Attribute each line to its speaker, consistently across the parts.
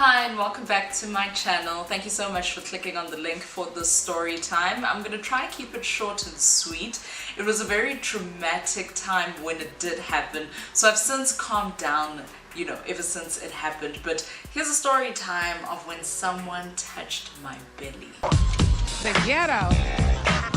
Speaker 1: Hi and welcome back to my channel. Thank you so much for clicking on the link for this story time. I'm going to try and keep it short and sweet. It was a very traumatic time when it did happen, so I've since calmed down, ever since it happened. But here's a story time of when someone touched my belly.
Speaker 2: The ghetto.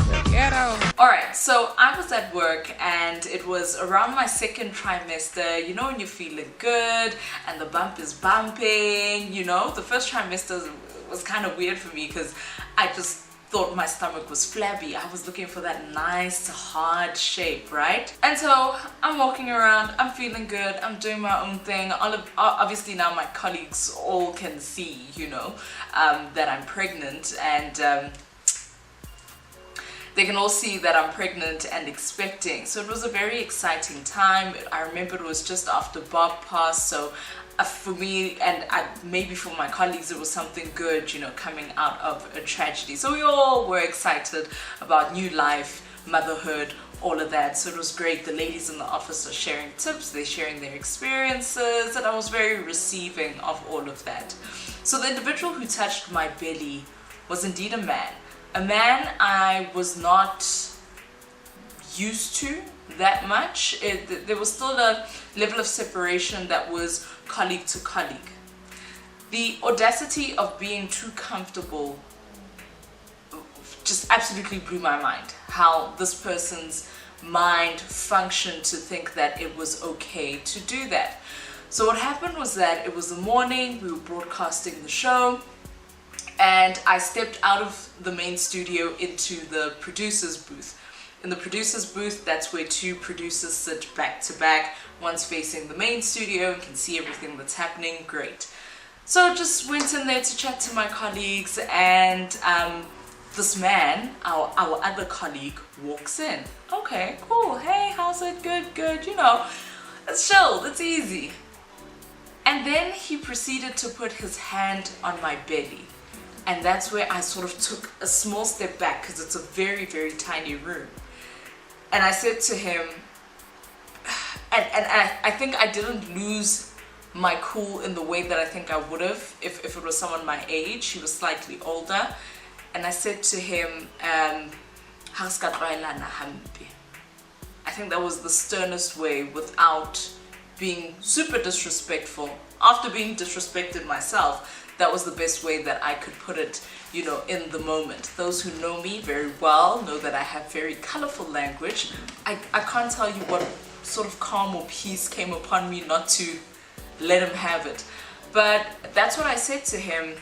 Speaker 2: The ghetto.
Speaker 1: Alright, so I was at work and it was around my second trimester, when you're feeling good and the bump is bumping, the first trimester was kind of weird for me because I just thought my stomach was flabby. I was looking for that nice hard shape, right? And so I'm walking around, I'm feeling good, I'm doing my own thing. Obviously now my colleagues all can see, that I'm pregnant, and they can all see that I'm pregnant and expecting. So it was a very exciting time. I remember it was just after Bob passed, so for me and maybe for my colleagues it was something good, coming out of a tragedy. So we all were excited about new life, motherhood, all of that. So it was great. The ladies in the office are sharing tips, they're sharing their experiences, and I was very receiving of all of that. So the individual who touched my belly was indeed a man. A man I was not used to that much. There was still a level of separation that was colleague to colleague. The audacity of being too comfortable just absolutely blew my mind. How this person's mind functioned to think that it was okay to do that. So what happened was that it was the morning, we were broadcasting the show, and I stepped out of the main studio into the producer's booth. In the producer's booth, that's where two producers sit back to back. One's facing the main studio and can see everything that's happening. Great. So I just went in there to chat to my colleagues, and this man, our other colleague, walks in. Okay, cool. Hey, how's it? Good. It's chill, it's easy. And then he proceeded to put his hand on my belly. And that's where I sort of took a small step back, because it's a very, very tiny room. And I said to him, and I think I didn't lose my cool in the way that I think I would have if it was someone my age. He was slightly older. And I said to him, I think that was the sternest way, without being super disrespectful. After being disrespected myself, that was the best way that I could put it, in the moment. Those who know me very well know that I have very colorful language. I can't tell you what sort of calm or peace came upon me not to let him have it. But that's what I said to him,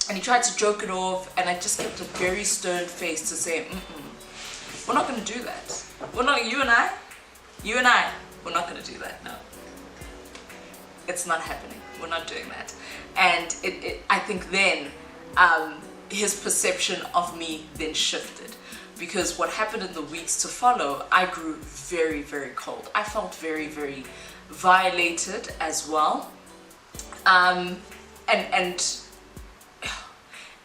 Speaker 1: and he tried to joke it off, and I just kept a very stern face to say, we're not going to do that. We're not, you and I, we're not going to do that, no. It's not happening. We're not doing that. And I think then his perception of me then shifted, because what happened in the weeks to follow, I grew very, very cold. I felt very, very violated as well. And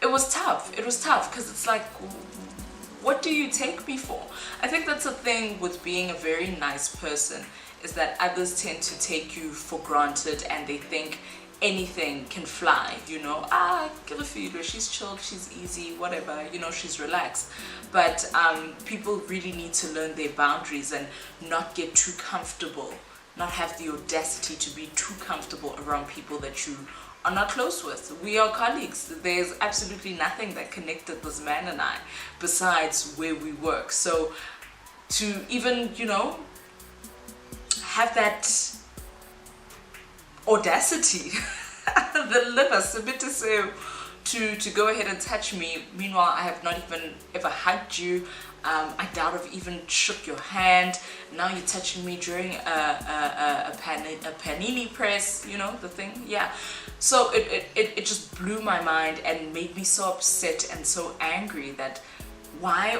Speaker 1: it was tough. It was tough because it's like, what do you take me for? I think that's a thing with being a very nice person, is that others tend to take you for granted, and they think anything can fly, give a feeler, she's chilled, she's easy, whatever, she's relaxed. But people really need to learn their boundaries and not get too comfortable, not have the audacity to be too comfortable around people that you are not close with. We are colleagues. There's absolutely nothing that connected this man and I besides where we work. So to even, have that audacity, the liver, to go ahead and touch me. Meanwhile, I have not even ever hugged you. I doubt I've even shook your hand. Now you're touching me during a panini press, the thing. Yeah. So it just blew my mind and made me so upset and so angry that why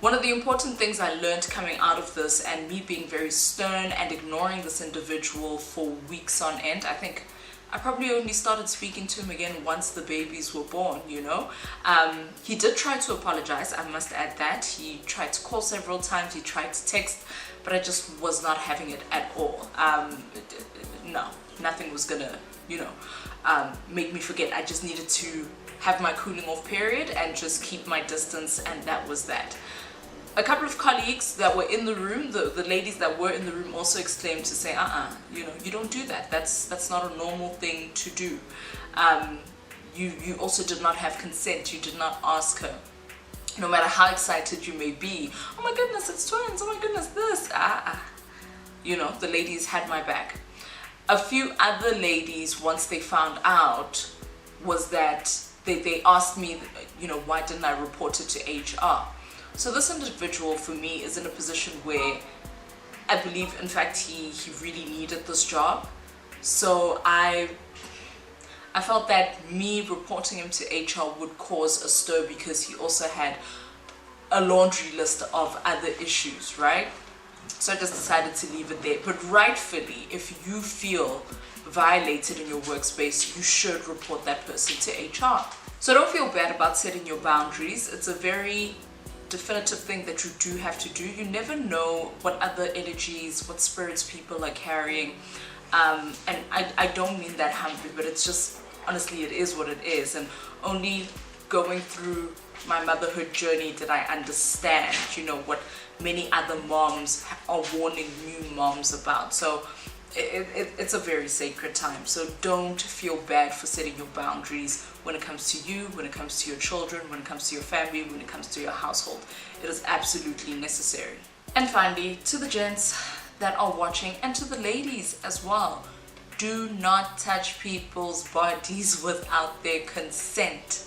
Speaker 1: one of the important things I learned coming out of this, and me being very stern and ignoring this individual for weeks on end, I think I probably only started speaking to him again once the babies were born, you know. He did try to apologize, I must add that. He tried to call several times, he tried to text, but I just was not having it at all. No, nothing was gonna, you know, make me forget. I just needed to have my cooling off period and just keep my distance, and that was that. A couple of colleagues that were in the room, the ladies that were in the room, also exclaimed to say, you know, you don't do that. That's not a normal thing to do. You also did not have consent. You did not ask her. No matter how excited you may be, oh my goodness, it's twins, oh my goodness, this, you know, the ladies had my back. A few other ladies, once they found out, was that they asked me, you know, why didn't I report it to HR? So this individual for me is in a position where I believe, in fact, he really needed this job. So I felt that me reporting him to HR would cause a stir, because he also had a laundry list of other issues, right? So I just decided to leave it there. But rightfully, if you feel violated in your workspace, you should report that person to HR. So don't feel bad about setting your boundaries. It's a very definitive thing that you do have to do. You never know what other energies, what spirits people are carrying. And I don't mean that humbly, but it's just, honestly, it is what it is. And only going through my motherhood journey did I understand, you know, what many other moms are warning new moms about. So it's a very sacred time. So don't feel bad for setting your boundaries when it comes to you, when it comes to your children, when it comes to your family, when it comes to your household. It is absolutely necessary. And finally, to the gents that are watching, and to the ladies as well, do not touch people's bodies without their consent.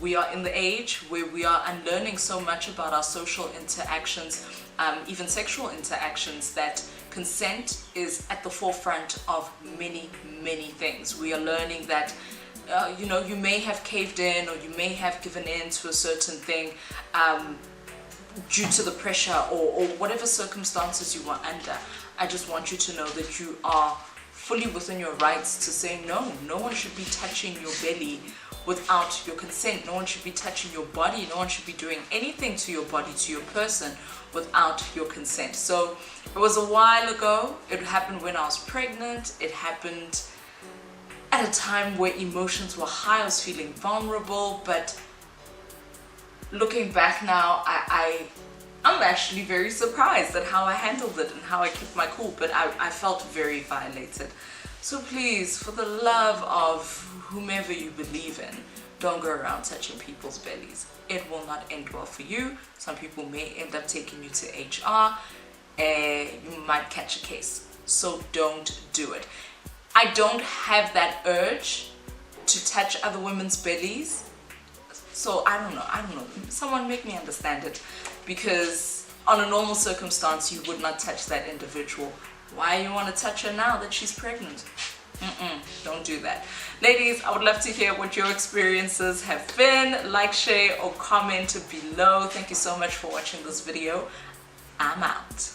Speaker 1: We are in the age where we are unlearning so much about our social interactions, even sexual interactions, that consent is at the forefront of many, many things. We are learning that you know, you may have caved in, or you may have given in to a certain thing due to the pressure or whatever circumstances you are under. I just want you to know that you are fully within your rights to say no. No one should be touching your belly without your consent. No one should be touching your body. No one should be doing anything to your body, to your person, without your consent. So it was a while ago. It happened when I was pregnant. It happened at a time where emotions were high. I was feeling vulnerable, but looking back now, I'm actually very surprised at how I handled it and how I kept my cool, but I felt very violated. So please, for the love of whomever you believe in, don't go around touching people's bellies. It will not end well for you. Some people may end up taking you to HR, and you might catch a case. So don't do it. I don't have that urge to touch other women's bellies. So I don't know. Someone make me understand it, because on a normal circumstance, you would not touch that individual. Why you want to touch her now that she's pregnant? Don't do that. Ladies, I would love to hear what your experiences have been. Like, share, or comment below. Thank you so much for watching this video. I'm out.